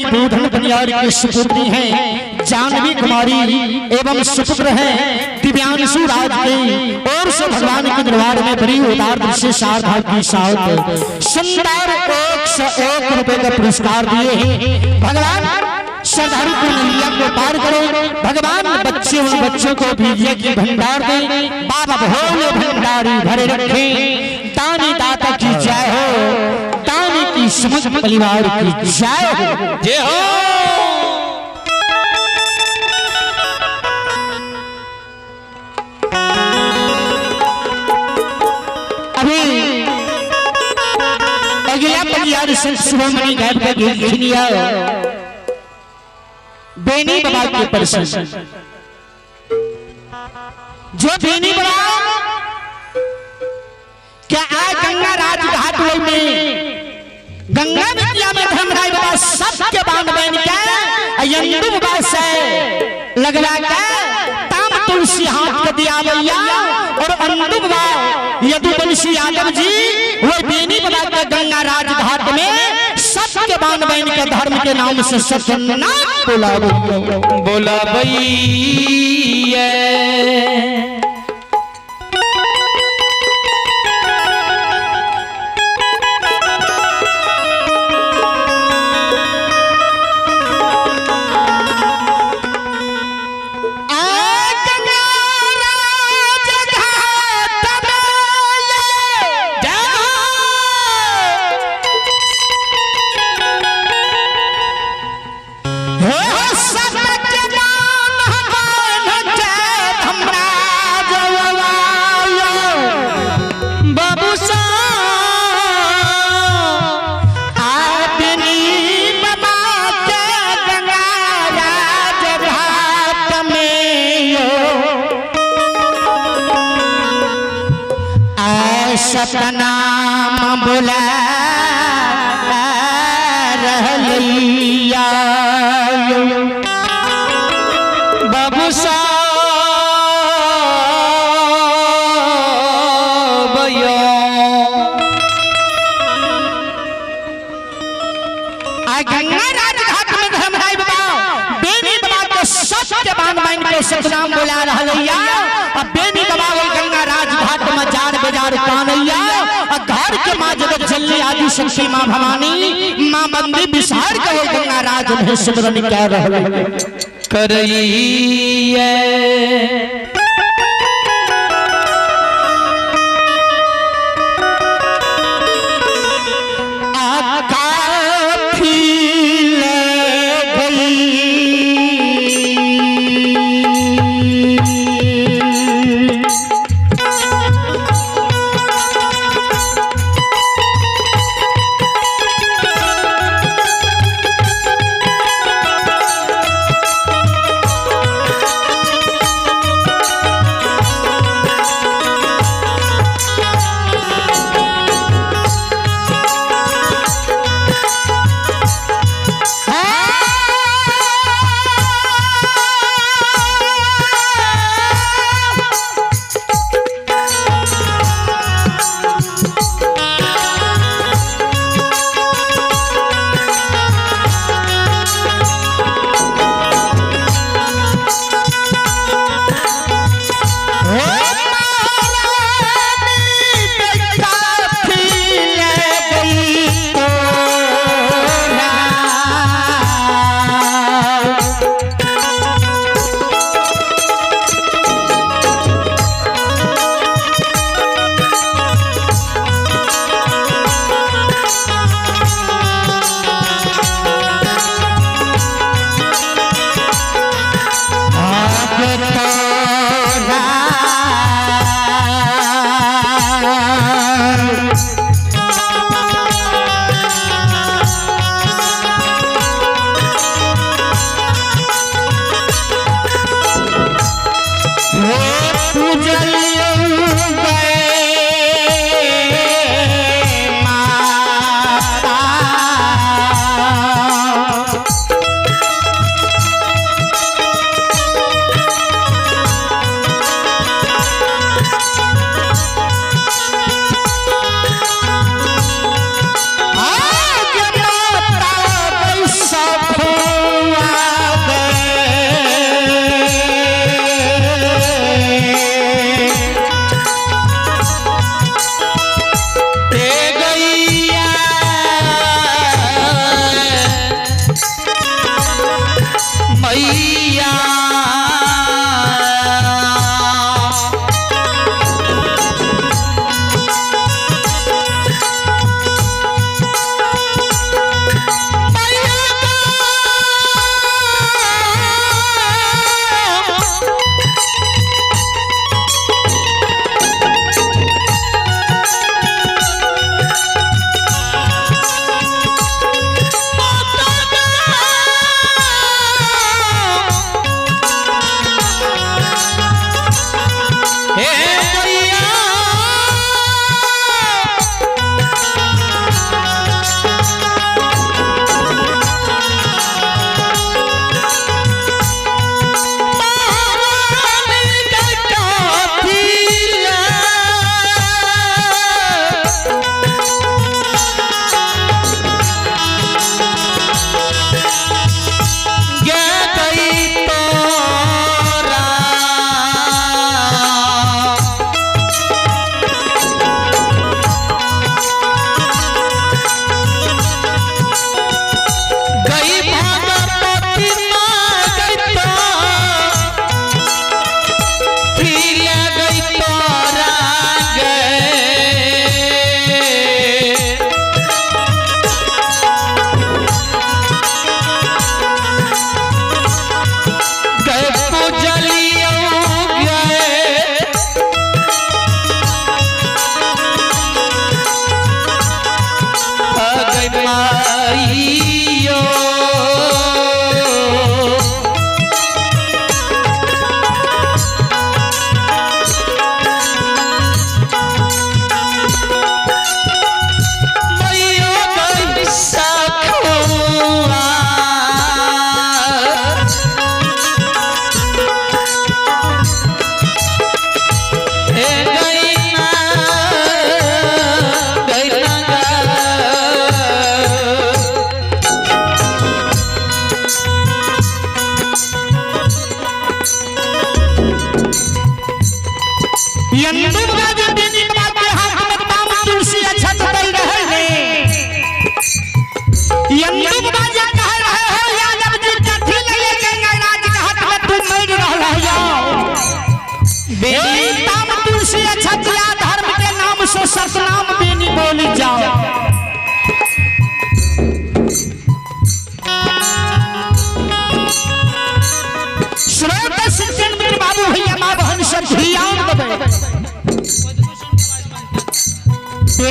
रुक्मणी बोधन बनियार की सुपुत्री हैं, जानवी कुमारी एवं सुपुत्र हैं दिव्यांशु राज के और से भगवान के दरबार में बड़ी उदार दृश्य शारदा की साथ सुंदर 101 रुपए का पुरस्कार दिए हैं। भगवान श्रद्धालु को नैया को पार करो, भगवान बच्चे उन बच्चों को विजय की भंडार दे, बाबा भोले भंडारी भरे रखे। दानी दाता की जय हो, दानी की समस्त परिवार की जय हो, जय हो। अभी अगला परिवार शिरोमणि घाट का गीत सुनिया बेनी बाबा के प्रसन्न, जो बेनी बाबा क्या आज गंगा राज घाट में गंगा बिटिया में धर्मराय बाबा सबके बांध बन के यंदु बाबा से लगवा के ताम तुलसी हाथ कर दिया भैया और अंदु बाबा यदुवंशी यादव जी वो बेनी बाबा के गंगा राज घाट में सबके बांध बन के धर्म के नाम से सत्यनारायण बोला भैया। नाम बुला रहलिया बाबू साहब गंगा राज घाट में धर्मराय बाबा बेनी बाबा के सबके बांध बांध के सतनाम बुला रहलिया। अब बेनी बाबा गंगा राज घाट में जार बाजार कानैया घर के माँ जगत जल्ली आदि शक्ति माँ भवानी माँ मंदिर विसार कहे गंगा राज में सिमरन क्या रहल करइए।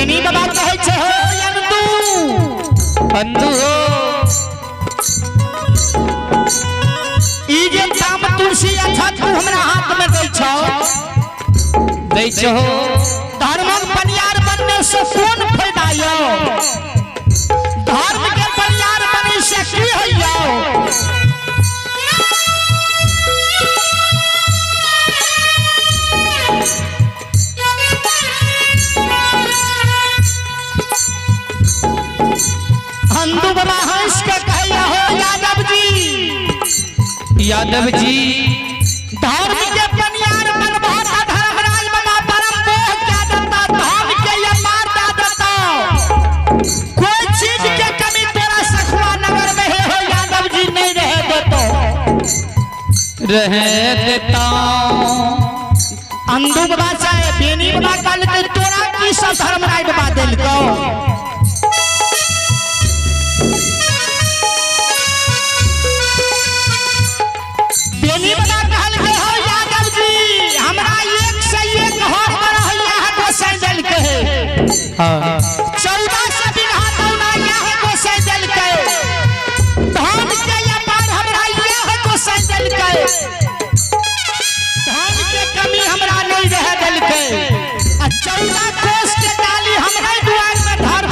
बेनी बाबा कहे छे हो अंधु हो ई जे ताम तुलसी अच्छा तू हमरा हाथ में दै छो धर्मक बनियार बनने से कौन फायदा यो धर्म के बनियार बने से की होइयो अंधु बाबा हंस के कहिया हो यादव जी धर्म के बनियार बनवाता धर्मराज बाबा परम मोह क्या देता धर्म के ये मार देता कोई चीज के कमी तेरा सखुआ नगर में है हो यादव जी नहीं रह देता अंधु बाबा चाहे बेनी बाबा कल के तोरा की सब धर्मराज बाबा दिल को बेनी बाबा कहल के हो यादव जी हमरा एक से एक हो रहिया है गोसाई दल के 14 से बिघा दौना यह है गोसाई दल के धान के ये पार हमरा यह है गोसाई दल के धान के कमी हमरा नहीं रह दल के 14 कोस के डाली हमरा द्वार में धर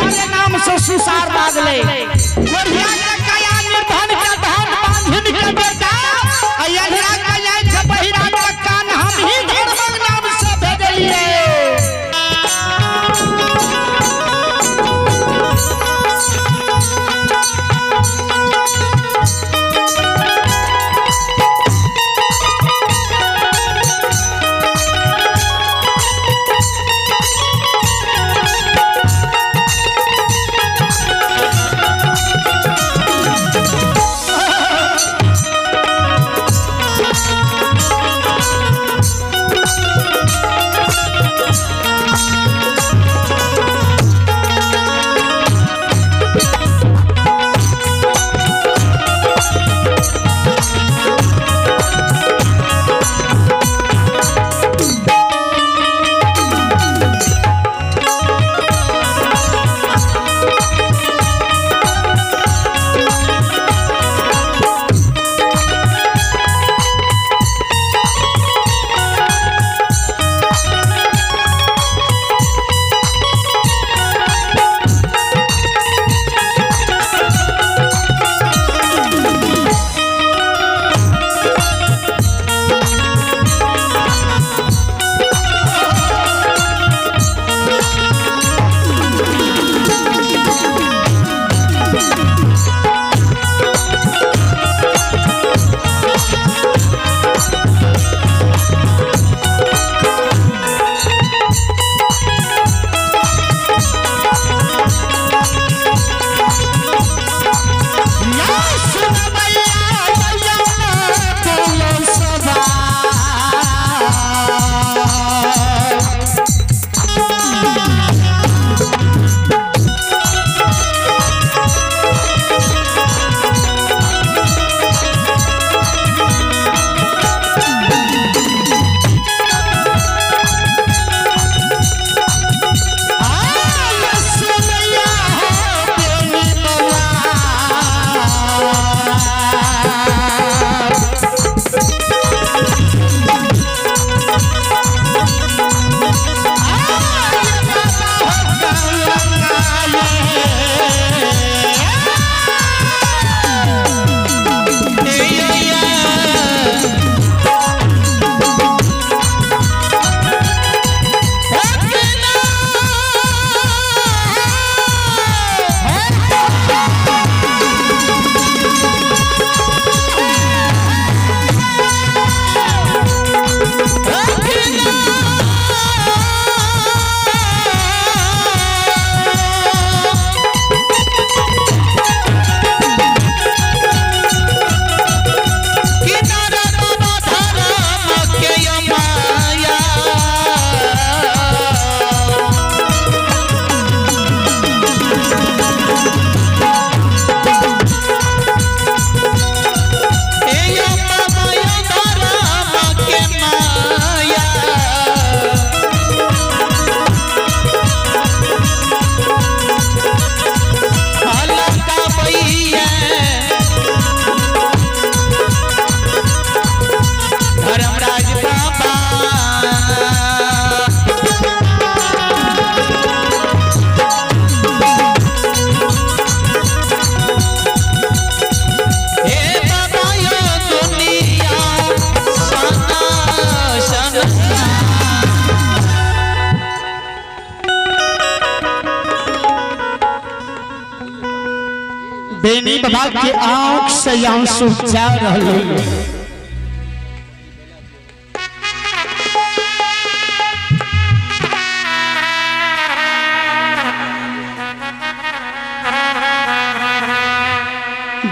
बेनी बाबा के आंख से आंसू जा रहे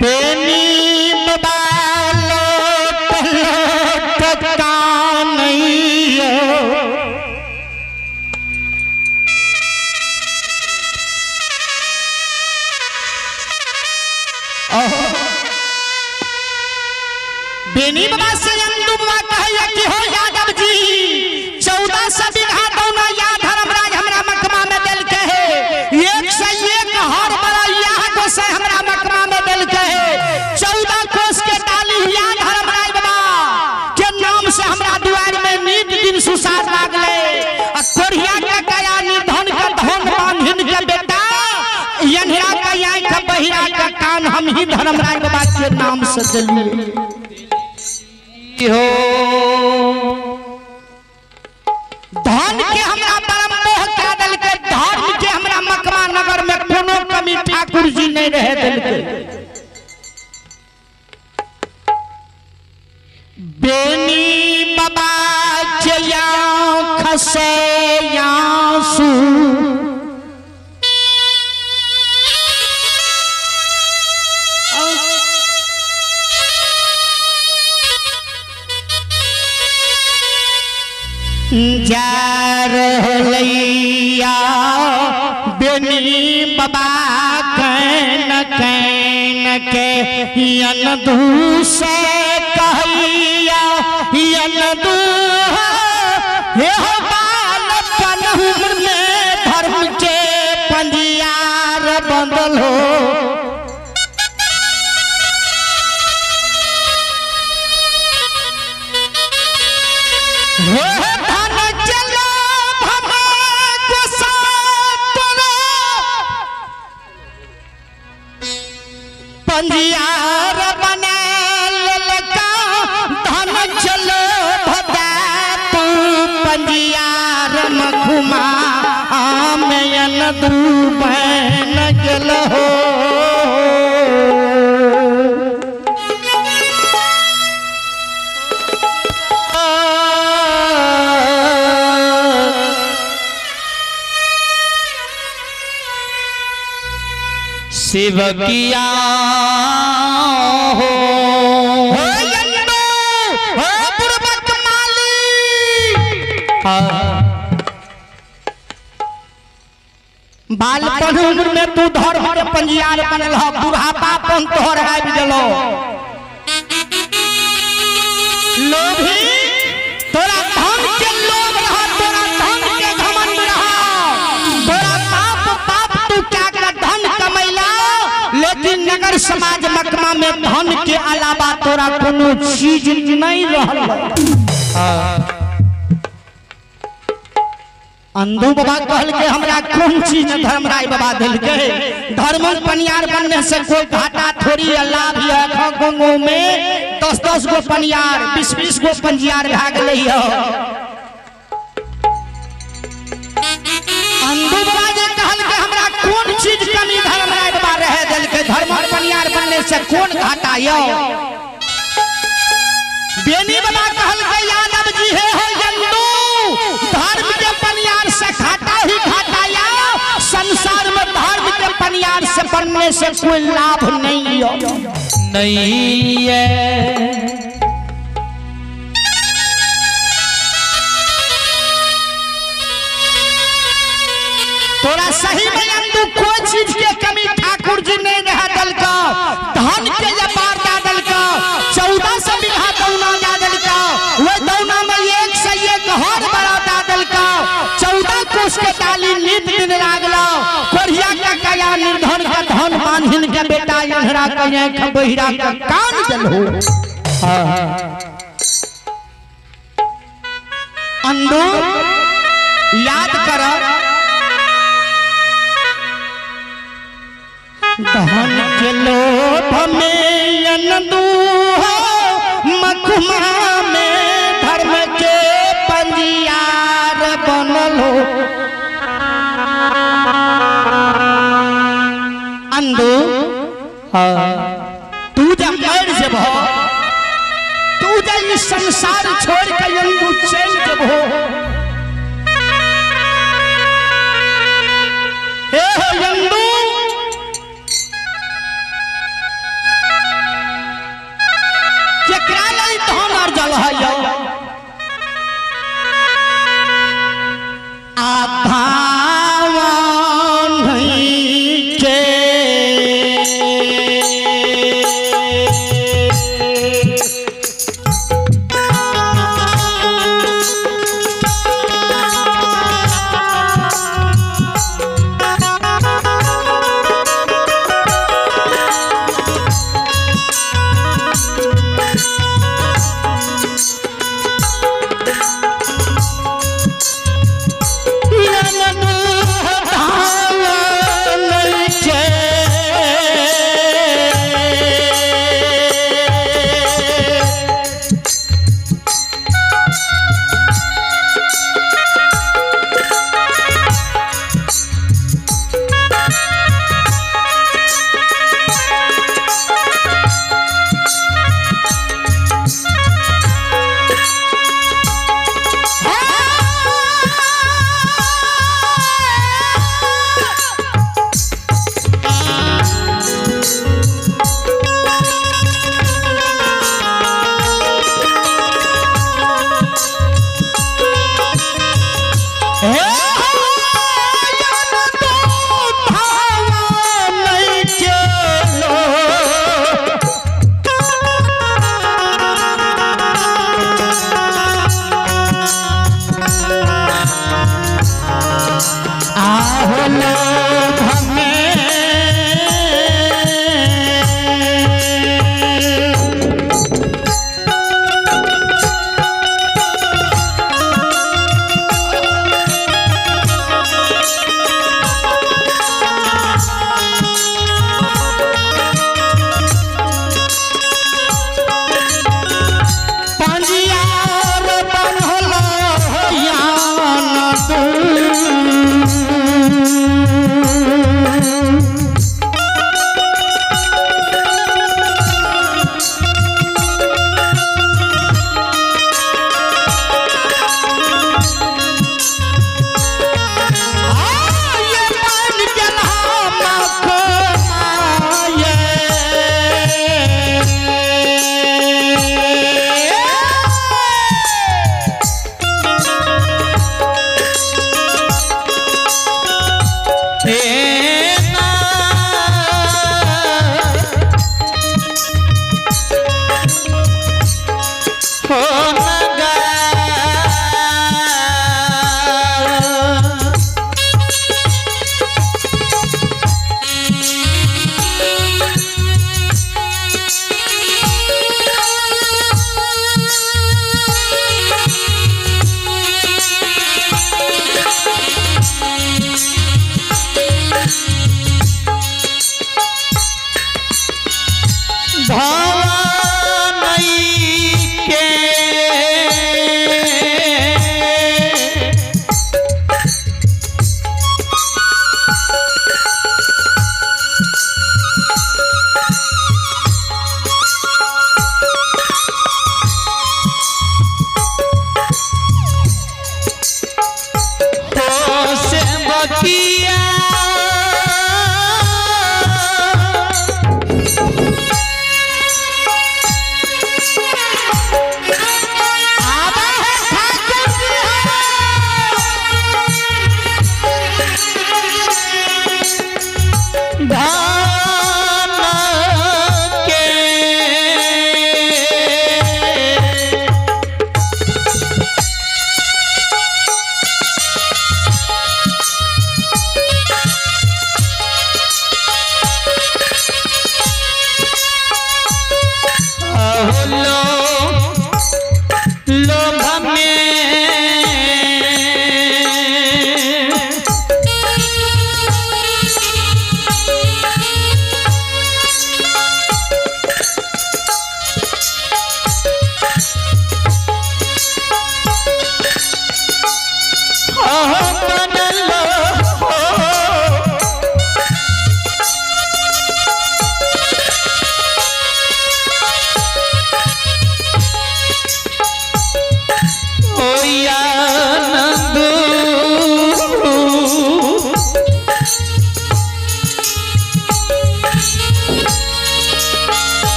बेनी बाबा लोट का नहीं बेनी बाबा से अंदू बाबा कहिया कि हो यादव जी 1400 बीघा दौना या धर्मराज हमरा मकमा में दिल के है 101 हर बड़ा यहाँ को से हमरा मकमा में दिल के है 14 कोस के डाली या धर्मराज बाबा के नाम से हमरा दुआर में नीत दिन सुसार लागले आ कोरिया के कया निर्धन के धन बांधिन के बेटा यनहरा का आंख बहिरा का कान हम ही धर्मराज बाबा के नाम से दिलिए हो धन के हमरा परम मोह क्या दिल के धर्म के हमरा मकमा नगर में कोनो कमी ठाकुर जी नहीं रहे दिल के बेनी बाबा के आंख से आंसू जा रहलैया बेनी बाबा कैन कैन के यनदू से कहिया यनदू हे बालपन में धर्म के पंजियार बंधल हो पंजियार बना ललका धन चलो भदा तू पंजियार मखुमा आमयन दू बहन गल हो शिव किया हो बालपन उम्र में तू धर्म के पंजियार बनल हो बुढ़ापा पन तोहर आबि गेलो लोभी तोरा धन के लोभ रहा तोरा धन के घमंड रहा तोरा पाप तू क्या कर धन कमैला लेकिन नगर समाज मकमा में धन के अलावा तोरा कोनो चीज नहीं रहल अंधू बाबा कहल के हमरा कौन चीज धर्मराज बाबा दिल के धर्म पनियार बनने से कोई घाटा थोड़ी लाभ है गंगो में 10-10 गो पनियार 20-20 गो पंजियार भा गेलै ह अंधू बाबा जे कहल के हमरा कौन चीज कमी धर्मराज बाबा रहे दिल के धर्म पनियार बनने से कौन घाटा यो बेनी बाबा कहल के यादव जी है हो जंदू धर्म के पनियार से घाटा ही घाटा या संसार में धर्म के पनियार से बनने से कोई लाभ नहीं है तोरा सही में अंदू कोई चीज के कमी ठाकुर जी नहीं रहा दल का धन के व्यापार दादल का 1400 बीघा दौना दादल का वो दौना में 101 हर बड़ा दादल का 14 कोस के डाली नित दिन लागला कोरिया का कया निर्धन का धन बांधिन के बेटा यहरा का आंख बहिरा का कान जल हो अंदू याद कर धन के लोभ में यनदू मखुमा में धर्म के पंजियार बनल हो अंधू तू जब मर जब हो, तू जब इस संसार छोड़ के यंदू चल जब हो, हे हो यंदू केकरा नहीं तो हमार जल है यो आधावन के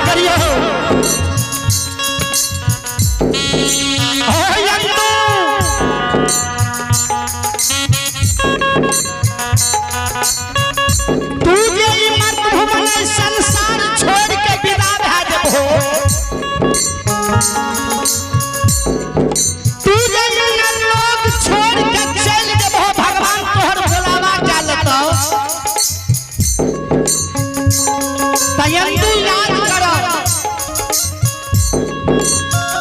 करियो तू जे मत भुवन संसार छोड़ के विदा भा जबो तू जे लोग छोड़ के चल जबो भगवान तोहर बुलावा चालतो तयंतु याद करो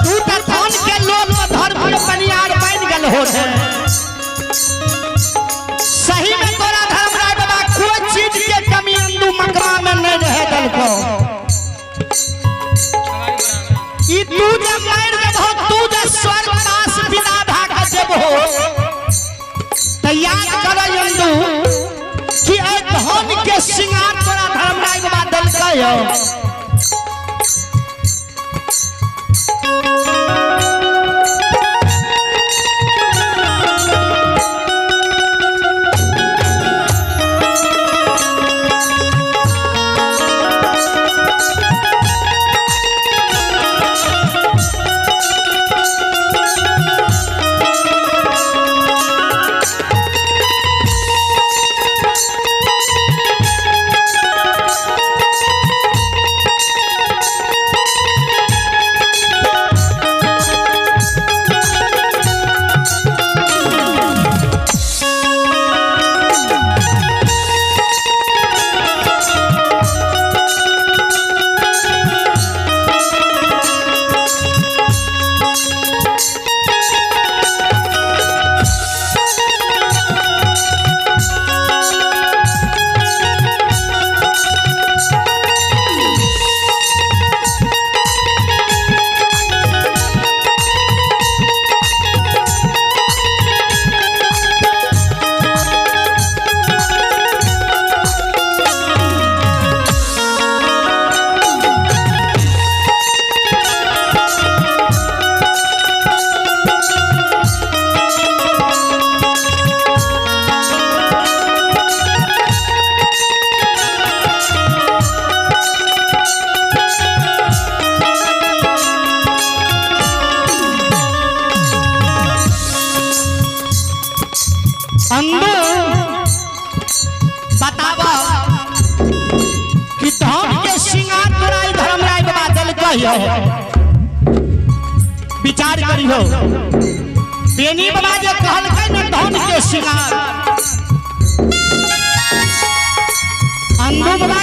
तू त धन के लोभ में धर्म के बनियार बन गेल हो सही में तोरा धर्मराज बाबा कोई चीज के कमी अंदू मकमा में नहीं रह दल को ई तू जब मार देबो तू जब स्वर्ग दास विदा भाग जेबो त याद करो अंदू कि ए धन के सिंगार तोरा धर्मराज बाबा दल कयो अंदू बतावा कि धन के सिंगार तोरा धर्मराज बाबा दल कहियो विचार करियो बेनी बाबा जे कहलकै न धन के सिंगार अंदू बाबा